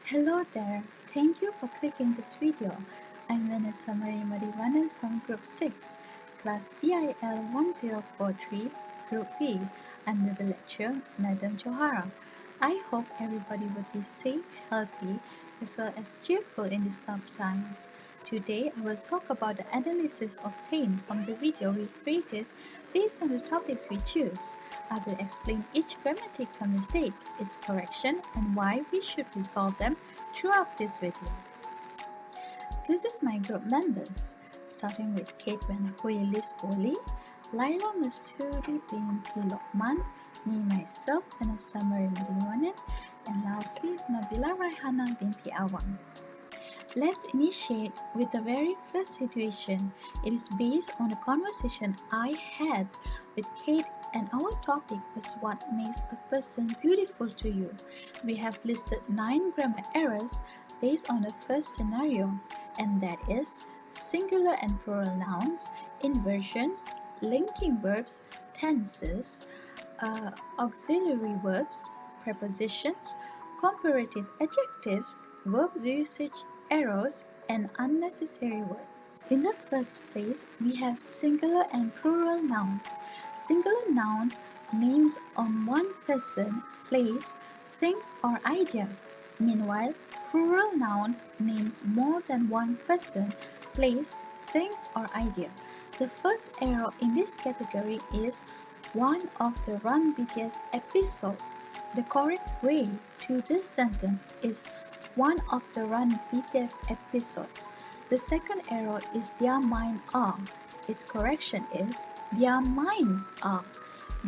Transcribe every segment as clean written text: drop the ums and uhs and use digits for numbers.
Hello there, thank you for clicking this video. I'm Vanessa Mathivanan from Group 6, Class EIL 1043, Group B, under the lecture Madam Jouhara. I hope everybody would be safe, healthy, as well as cheerful in these tough times. Today, I will talk about the analysis obtained from the video we created based on the topics we choose. I will explain each grammatical mistake, its correction, and why we should resolve them throughout this video. This is my group members, starting with Khate, Wenhui, Lisbo, Laila, Mahsuri, Binti, Lokman, me, myself, Vanessa, Mathivanan, and lastly, Nabila, Rayhanah, Binti, Awang. Let's initiate with the very first situation. It is based on a conversation I had with Khate, and our topic was what makes a person beautiful to you. We have listed 9 grammar errors based on the first scenario, and that is singular and plural nouns, inversions, linking verbs, tenses, auxiliary verbs, prepositions, comparative adjectives, verb usage errors, and unnecessary words. In the first place, we have singular and plural nouns. Singular nouns, names on one person, place, thing, or idea. Meanwhile, plural nouns, names more than one person, place, thing, or idea. The first error in this category is one of the Run BTS episode. The correct way to this sentence is one of the Run BTS episodes. The second error is their mind are. Its correction is their minds are.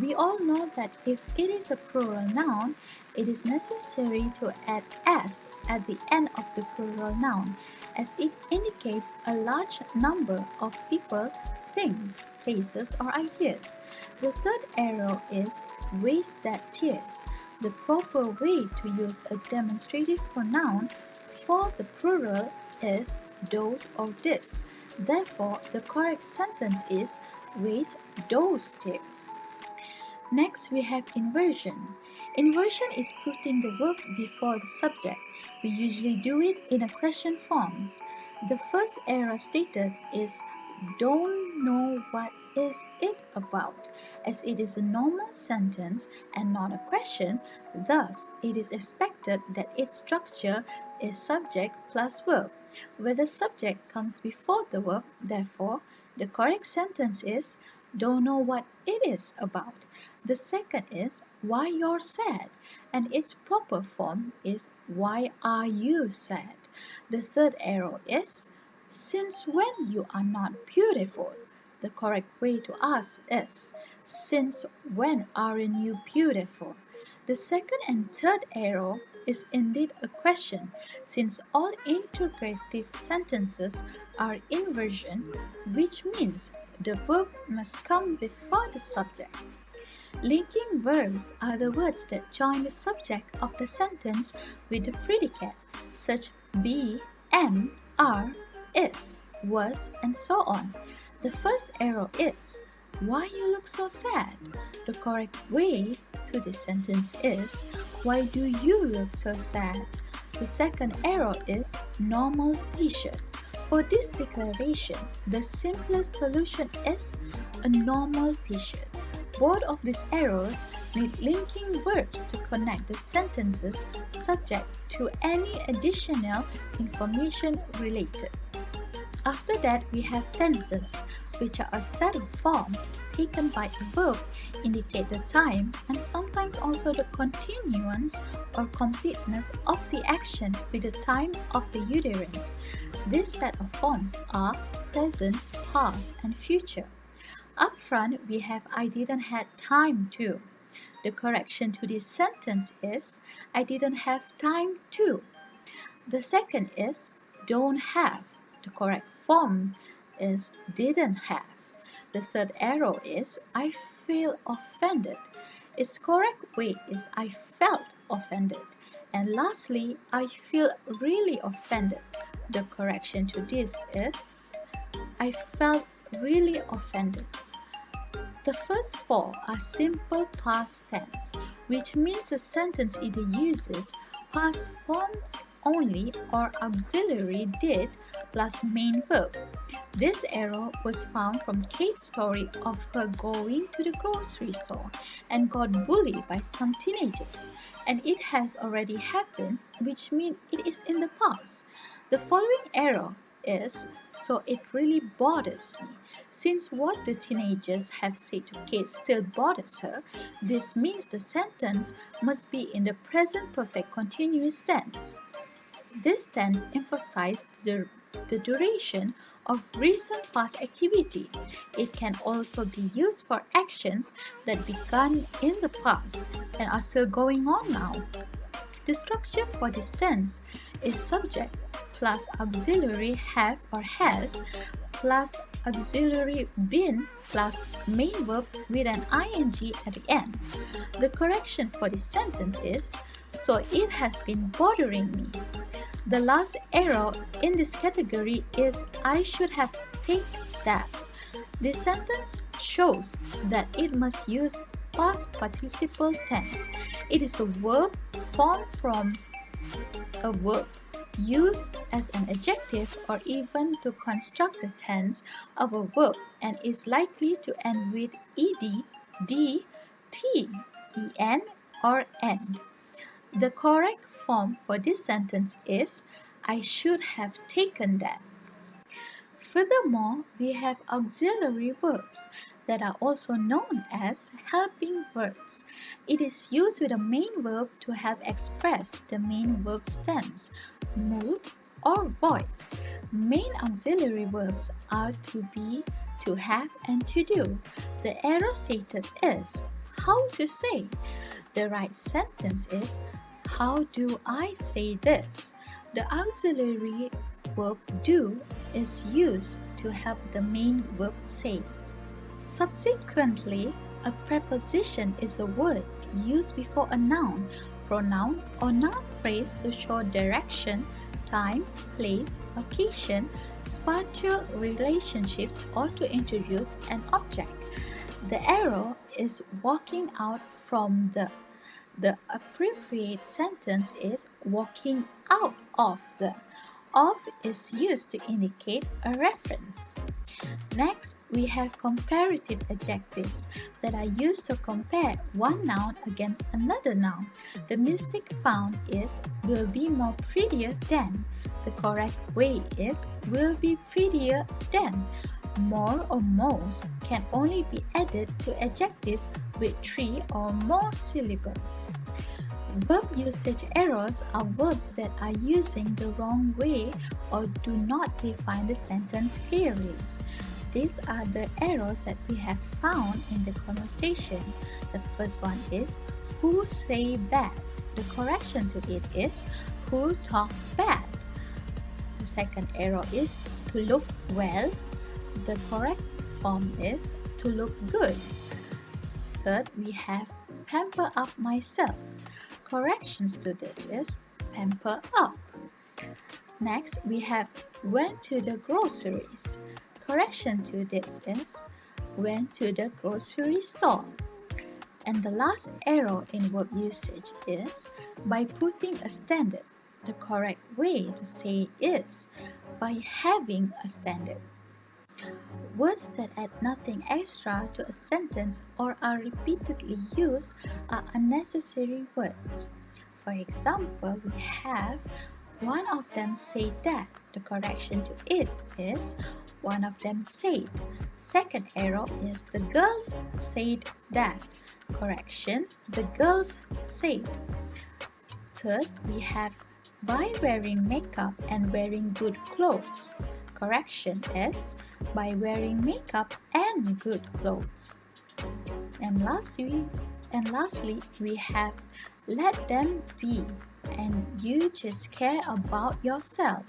We all know that if it is a plural noun, it is necessary to add s at the end of the plural noun, as it indicates a large number of people, things, places, or ideas. The third error is ways that tears. The proper way to use a demonstrative pronoun for the plural is those or this. Therefore, the correct sentence is waste those tears. Next, we have inversion. Inversion is putting the verb before the subject. We usually do it in a question forms. The first error stated is don't know what is it about, as it is a normal sentence and not a question. Thus, it is expected that its structure is subject plus verb, where the subject comes before the verb. Therefore, the correct sentence is don't know what it is about. The second is why you're sad, and its proper form is why are you sad. The third error is since when you are not beautiful. The correct way to ask is since when aren't you beautiful? The second and third error is indeed a question, since all interrogative sentences are inversion, which means the verb must come before the subject. Linking verbs are the words that join the subject of the sentence with the predicate, such be, am, are, is, was, and so on. The first error is why you look so sad. The correct way to this sentence is why do you look so sad? The second error is normal t-shirt. For this declaration, the simplest solution is a normal t-shirt. Both of these errors need linking verbs to connect the sentences subject to any additional information related. After that, we have tenses, which are a set of forms taken by a verb, indicate the time and sometimes also the continuance or completeness of the action with the time of the utterance. This set of forms are present, past, and future. Up front, we have I didn't have time to. The correction to this sentence is I didn't have time to. The second is don't have. The correct form is didn't have. The third error is I feel offended. Its correct way is I felt offended. And lastly, I feel really offended. The correction to this is I felt really offended. The first four are simple past tense, which means the sentence either uses past forms only or auxiliary did plus main verb. This error was found from Kate's story of her going to the grocery store and got bullied by some teenagers. And it has already happened, which means it is in the past. The following error is, so it really bothers me. Since what the teenagers have said to Kate still bothers her, this means the sentence must be in the present perfect continuous tense. This tense emphasizes the duration of recent past activity. It can also be used for actions that began in the past and are still going on now. The structure for this tense is subject plus auxiliary have or has plus auxiliary been plus main verb with an ing at the end. The correction for this sentence is, so it has been bothering me. The last error in this category is, I should have taken that. This sentence shows that it must use past participle tense. It is a verb formed from a verb used as an adjective or even to construct the tense of a verb and is likely to end with ed, d, t, en, or end. The correct form for this sentence is, I should have taken that. Furthermore, we have auxiliary verbs that are also known as helping verbs. It is used with a main verb to help express the main verb's tense, mood, or voice. Main auxiliary verbs are to be, to have, and to do. The error stated is, how to say. The right sentence is, how do I say this? The auxiliary verb do is used to help the main verb say. Subsequently, a preposition is a word used before a noun, pronoun, or noun phrase to show direction, time, place, occasion, spatial relationships, or to introduce an object. The error is walking out from the. The appropriate sentence is walking out of the. Of is used to indicate a reference. Next, we have comparative adjectives that are used to compare one noun against another noun. The mistake found is will be more prettier than. The correct way is will be prettier than. More or most can only be added to adjectives with 3 or more syllables. Verb usage errors are verbs that are using the wrong way or do not define the sentence clearly. These are the errors that we have found in the conversation. The first one is who say bad. The correction to it is who talk bad. The second error is to look well. The correct form is to look good. Third, we have pamper up myself. Corrections to this is pamper up. Next, we have went to the groceries. Correction to this is went to the grocery store. And the last error in verb usage is by putting a standard. The correct way to say is by having a standard. Words that add nothing extra to a sentence or are repeatedly used are unnecessary words. For example, we have one of them said that. The correction to it is one of them said. Second error is the girls said that. Correction, the girls said. Third, we have by wearing makeup and wearing good clothes. Correction is by wearing makeup and good clothes. And lastly, we have let them be and you just care about yourself.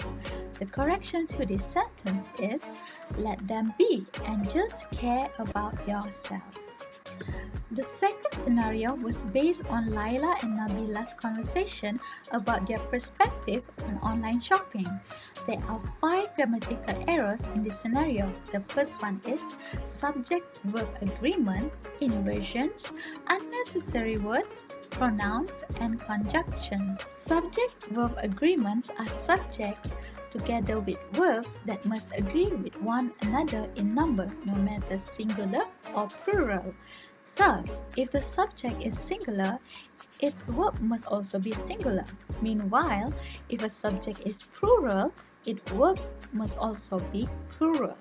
The correction to this sentence is let them be and just care about yourself. The second scenario was based on Laila and Nabila's conversation about their perspective on online shopping. There are 5 grammatical errors in this scenario. The first one is subject-verb agreement, inversions, unnecessary words, pronouns, and conjunction. Subject-verb agreements are subjects together with verbs that must agree with one another in number, no matter singular or plural. Thus, if the subject is singular, its verb must also be singular. Meanwhile, if a subject is plural, its verbs must also be plural.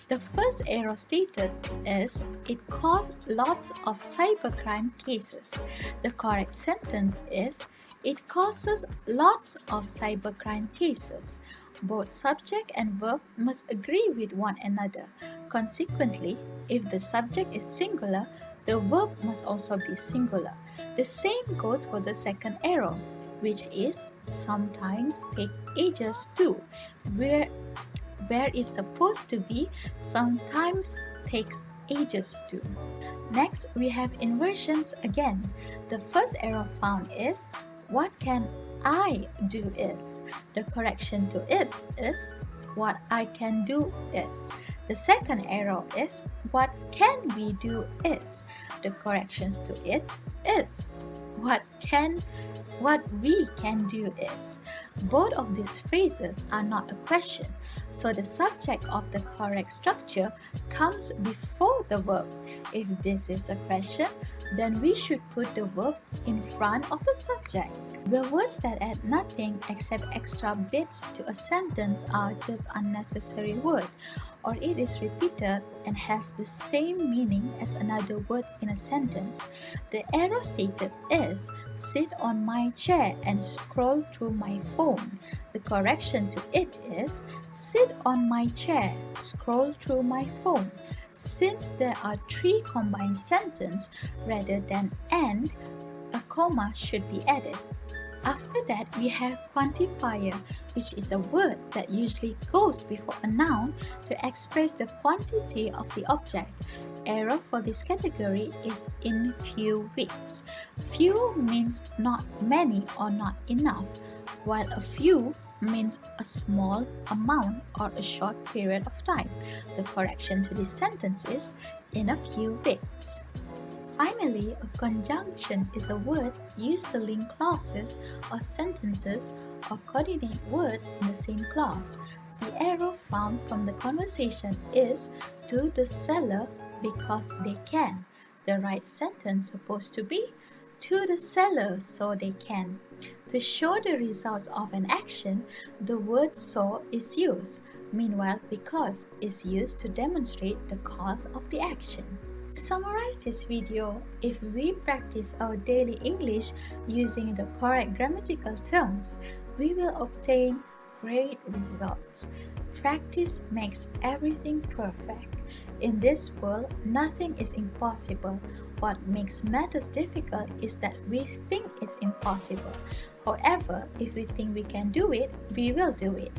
The first error stated is, it caused lots of cybercrime cases. The correct sentence is, it causes lots of cybercrime cases. Both subject and verb must agree with one another. Consequently, if the subject is singular, the verb must also be singular. The same goes for the second error, which is sometimes take ages to, where it's supposed to be sometimes takes ages to. Next, we have inversions again. The first error found is, what can I do is. The correction to it is, what I can do is. The second error is, what can we do is. The corrections to it is, what we can do is. Both of these phrases are not a question, so the subject of the correct structure comes before the verb. If this is a question, then we should put the verb in front of the subject. The words that add nothing except extra bits to a sentence are just unnecessary word, or it is repeated and has the same meaning as another word in a sentence. The error stated is, sit on my chair and scroll through my phone. The correction to it is, sit on my chair, scroll through my phone. Since there are 3 combined sentences rather than and, a comma should be added. After that, we have quantifier, which is a word that usually goes before a noun to express the quantity of the object. Error for this category is in few weeks. Few means not many or not enough, while a few means a small amount or a short period of time. The correction to this sentence is in a few weeks. Finally, a conjunction is a word used to link clauses or sentences or coordinate words in the same clause. The error found from the conversation is, to the seller because they can. The right sentence supposed to be, to the seller so they can. To show the results of an action, the word so is used. Meanwhile, because is used to demonstrate the cause of the action. To summarize this video, if we practice our daily English using the correct grammatical terms, we will obtain great results. Practice makes everything perfect. In this world, nothing is impossible. What makes matters difficult is that we think it's impossible. However, if we think we can do it, we will do it.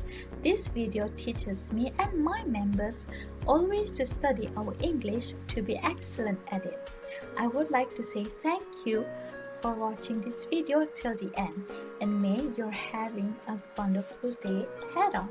This video teaches me and my members always to study our English to be excellent at it. I would like to say thank you for watching this video till the end, and may you're having a wonderful day ahead on.